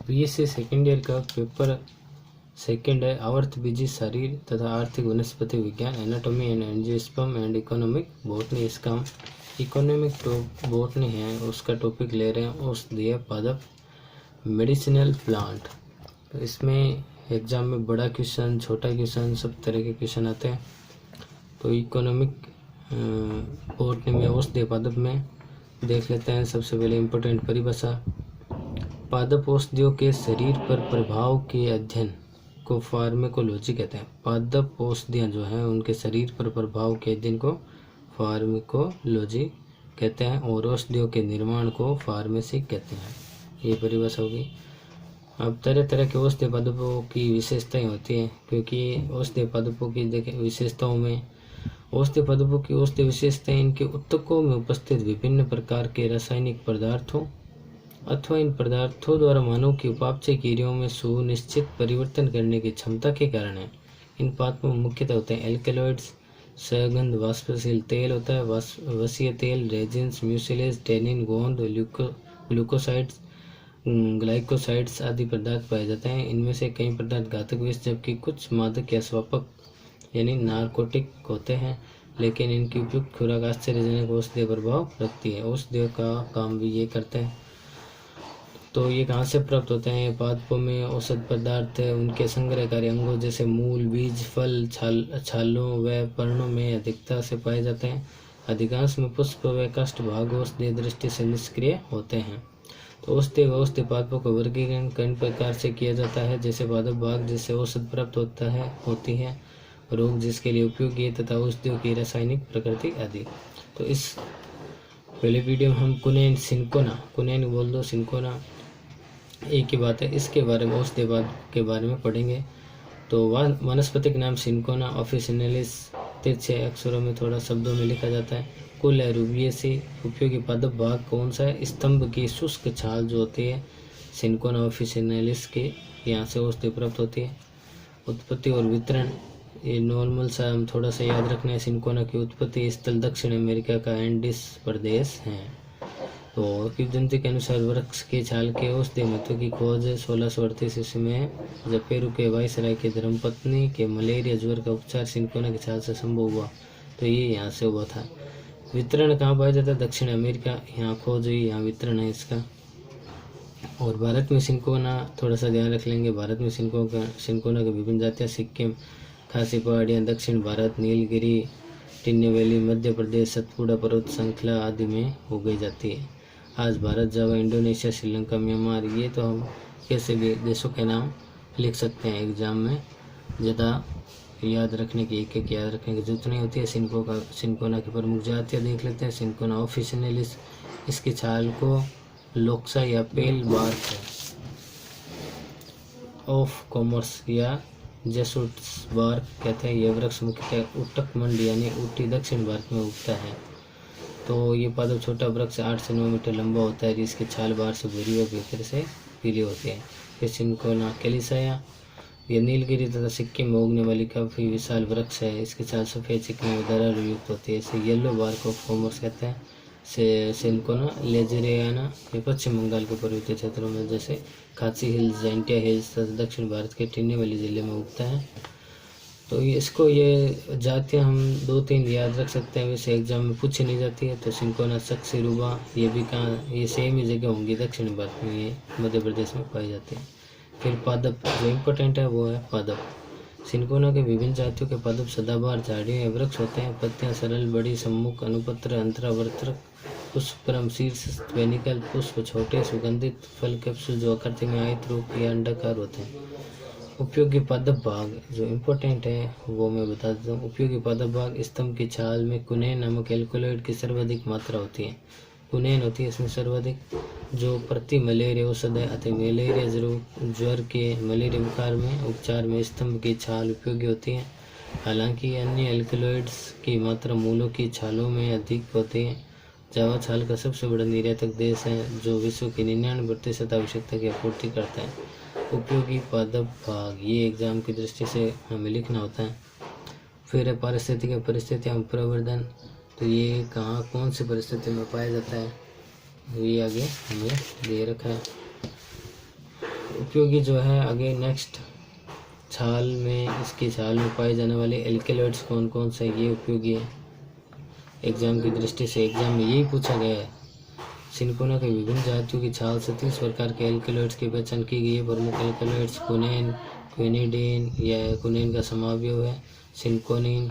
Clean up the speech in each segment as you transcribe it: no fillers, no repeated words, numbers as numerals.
BSc second year का paper second है। आवर्त बीजी शरीर तथा आर्थिक वनस्पति विज्ञान, anatomy and angiosperm and economic botany. इसका हम इकोनॉमिक बॉटनी है उसका टॉपिक ले रहे हैं। औषधीय पादप, मेडिसिनल प्लांट। तो इसमें एग्जाम में बड़ा क्वेश्चन, छोटा क्वेश्चन, सब तरह के क्वेश्चन आते हैं। तो इकोनॉमिक बॉटनी में औषधीय पादप में देख लेते हैं। सबसे पहले इम्पोर्टेंट परिभाषा। पादप औषधियों के शरीर पर प्रभाव के अध्ययन को फार्मेकोलॉजी कहते हैं। पादप औषधियाँ जो हैं उनके शरीर पर प्रभाव के अध्ययन को फार्मेकोलॉजी कहते हैं और औषधियों के निर्माण को फार्मेसी कहते हैं। ये परिभाषा होगी। अब तरह तरह के औषधीय पादपों की विशेषताएं होती हैं, क्योंकि औषधीय पादपों की देखें विशेषताओं में औषधीय पादपों की औषधीय विशेषताएं इनके ऊतकों में उपस्थित विभिन्न प्रकार के रासायनिक पदार्थों अथवा इन पदार्थों द्वारा मानव की उपापचय क्रियाओं में सुनिश्चित परिवर्तन करने की क्षमता के कारण है। इन पादपों में मुख्यतः होते हैं एल्केलॉइड्स, सगंध वाष्पशील तेल होता है, वसीय तेल, रेजिन्स, म्यूसिलेज, टेनिन, गोंद, ग्लूकोसाइड्स, ग्लाइकोसाइड्स आदि पदार्थ पाए जाते हैं। इनमें से कई पदार्थ घातक विष जबकि कुछ मादक या स्वापक यानी नारकोटिक होते हैं, लेकिन इनकी उपयुक्त खुराक आश्चर्यजनक औषधीय प्रभाव रखती है। औषधियों का काम भी ये करते हैं। तो ये कहाँ से प्राप्त होते हैं? पादपों में औषध पदार्थ उनके संग्रहकारी अंगों जैसे मूल, बीज, फल, छालों व पर्णों में अधिकता से पाए जाते हैं। अधिकांश में पुष्प व काष्ठ भाग औषधीय दृष्टि से निष्क्रिय होते हैं। तो औषधीय व औषधीय पादपों का वर्गीकरण कई प्रकार से किया जाता है, जैसे पादप भाग जिससे औषध प्राप्त होती है, रोग जिसके लिए उपयोगी है तथा औषधियों की रासायनिक प्रकृति आदि। तो इस पहले वीडियो में हम कुनैन, सिंकोना, कुनैन बोल दो, सिंकोना एक ही बात है, इसके बारे में औषधीय पादप के बारे में पढ़ेंगे। तो वनस्पतिक नाम सिंकोना ऑफिसिनालिस 6 अक्षरों में थोड़ा शब्दों में लिखा जाता है। कुल है रूबिएसी। उपयोगी पादप भाग कौन सा है? स्तंभ की शुष्क छाल जो होती है सिंकोना ऑफिसिनालिस के, यहाँ से औषधि प्राप्त होती है। उत्पत्ति और वितरण ये नॉर्मल सा हम थोड़ा सा याद रखना है। सिंकोना की उत्पत्ति स्थल दक्षिण अमेरिका का एंडीज प्रदेश है। तो किंवदंती के अनुसार वृक्ष की छाल के औषधीय महत्व की खोज 1638 ईस्वी में जब पेरू के वायसराय की धर्मपत्नी के मलेरिया ज्वर का उपचार सिंकोना की छाल से संभव हुआ। तो ये यहाँ से हुआ था। वितरण कहाँ पाया जाता है? दक्षिण अमेरिका। यहाँ खोज हुई, यहाँ वितरण है इसका। और भारत में सिंकोना थोड़ा सा ध्यान रख लेंगे। भारत में सिंकोना की विभिन्न जातियाँ सिक्किम, खासी पहाड़ियाँ, दक्षिण भारत, नीलगिरी, टिन्नी वैली, मध्य प्रदेश, सतपुड़ा पर्वत श्रृंखला आदि में उगाई जाती है। आज भारत, जावा, इंडोनेशिया, श्रीलंका, म्यांमार, ये तो हम कैसे भी देशों के नाम लिख सकते हैं एग्जाम में। ज़्यादा याद रखने की एक याद रखने की जरूरत नहीं होती है। सिंकोना की प्रमुख जातियाँ देख लेते हैं। सिंकोना ऑफिसिनालिस, इसकी छाल को लोक्सा या पेल बार्क ऑफ कॉमर्स या जेसुट्स बार्क कहते हैं। यह वृक्ष मुख्यतः उटक मंडी यानी ऊटी दक्षिण भारत में उगता है। तो ये पादप छोटा वृक्ष 8 से 9 मीटर लंबा होता है, जिसकी छाल बाहर से भूरी व भीतर से पीली होती है। फिर सिंकोना कैलिसाया, यह नीलगिरी तथा सिक्किम में उगने वाली काफ़ी विशाल वृक्ष है। इसकी छाल सफ़ेद, चिकनी व दरार युक्त होती है। इसे येलो बार्क ऑफ कॉमर्स कहते हैं। सिंकोना लेजरियाना ये पश्चिम बंगाल के पर्वतीय क्षेत्रों में जैसे खासी हिल्स, जैंटिया हिल्स तथा दक्षिण भारत के टिन्नीवैली जिले में उगता है। तो ये जातियाँ हम 2-3 याद रख सकते हैं, वैसे एग्जाम में पूछी नहीं जाती है। तो सिंकोना सक्सिरुबा ये भी कहाँ, ये सेम ही जगह होंगी, दक्षिण भारत में, ये मध्य प्रदेश में पाई जाती है। फिर पादप जो इम्पोर्टेंट है वो है पादप। सिंकोना के विभिन्न जातियों के पादप सदाबहार झाड़ियों या वृक्ष होते हैं। पत्तियां सरल, बड़ी, सम्मुख, अनुपत्र, अंतरावर्तक, पुष्पक्रम, शीर्ष, वेनिकल, पुष्प छोटे, सुगंधित, फल कैप्सूल जो आकृति में आयत रूप या अंडाकार होते हैं। उपयोगी पादप भाग जो इम्पोर्टेंट है वो मैं बता देता हूँ। उपयोगी पादप भाग स्तंभ की छाल में कुनैन नामक एल्कोलॉइड की सर्वाधिक मात्रा होती है। कुनैन होती है इसमें सर्वाधिक, जो प्रति मलेरिया औषध है अतः मलेरिया ज्वर के मलेरिया बुखार में उपचार में स्तंभ की छाल उपयोगी होती है। हालांकि अन्य एल्कोलॉइड्स की मात्रा मूलों की छालों में अधिक होती है। जावा छाल का सबसे बड़ा निर्यातक देश है, जो विश्व की 99% आवश्यकता की आपूर्ति करता है। उपयोगी पादप भाग ये एग्जाम की दृष्टि से हमें लिखना होता है। फिर है पारिस्थितिक परिस्थितियाँ प्रवर्धन, तो ये कहाँ कौन सी परिस्थिति में पाया जाता है, ये आगे हमें दे रखा है। उपयोगी जो है आगे नेक्स्ट, छाल में, इसकी छाल में पाए जाने वाले एल्केलॉइड्स कौन कौन से, ये उपयोगी है एग्जाम की दृष्टि से, एग्जाम में यही पूछा गया है। सिनकोना के विभिन्न जातियों की छाल से 30 प्रकार के एल्केलॉइड्स की पहचान की गई है। प्रमुख एल्केलॉइड्स कुनेन, क्विनिडीन या कुनेन का समावयव है, सिनकोनिन,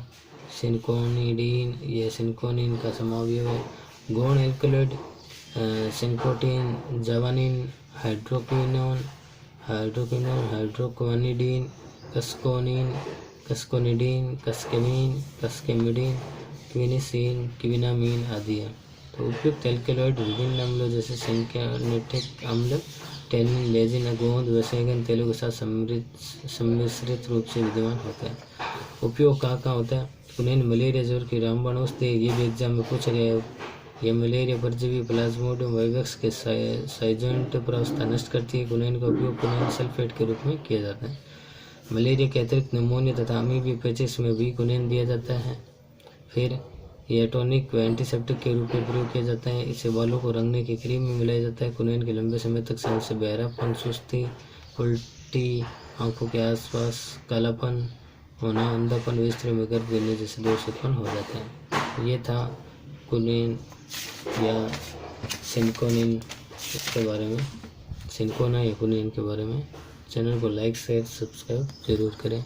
सिनकोनिडीन या सिनकोनिन का समावयव है। गौण एल्केलॉइड सिनकोटिन, जावानिन, हाइड्रोक्विनोन, हाइड्रोक्विनिडीन, कस्कोनिन, कस्कोनिडीन, कस्केमीन, कस्केमिडीन, क्विनिसीन, क्विनामीन आदि है। तो उपयुक्त एल्केलॉइड विभिन्न अम्लों जैसे सिनकोनेटिक अम्ल, टेनिन, लेजिन, गोंद, वैसेगन तेलों के साथ सम्मिश्रित रूप से विद्यमान होता है। उपयोग कहाँ होता है? कुनेन मलेरिया ज्वर की रामबाण औषधि, ये भी एग्जाम में पूछा गया है। यह मलेरिया परजीवी प्लाज्मोडियम वाइवेक्स के साइजेंट प्रावस्था नष्ट करती है। कुनेन का उपयोग कुनेन सल्फेट के रूप में किया जाता है। मलेरिया के अतिरिक्त निमोनिया तथा अमीबी पेचिस में भी कुनेन दिया जाता है। फिर यह टॉनिक व एंटीसेप्टिक के रूप में प्रयोग किया जाता है। इसे बालों को रंगने की क्रीम में मिलाया जाता है। कुनेन के लंबे समय तक शरीर से बहरापन, सुस्ती, उल्टी, आंखों के आसपास कालापन होना, अंधापन व स्त्री में गर्भ गिरने जैसे दोष उत्पन्न हो जाते हैं। ये था कुनेन या सिनकोनिन के बारे में, सिनकोना या कुनेन के बारे में। चैनल को लाइक शेयर सब्सक्राइब जरूर करें।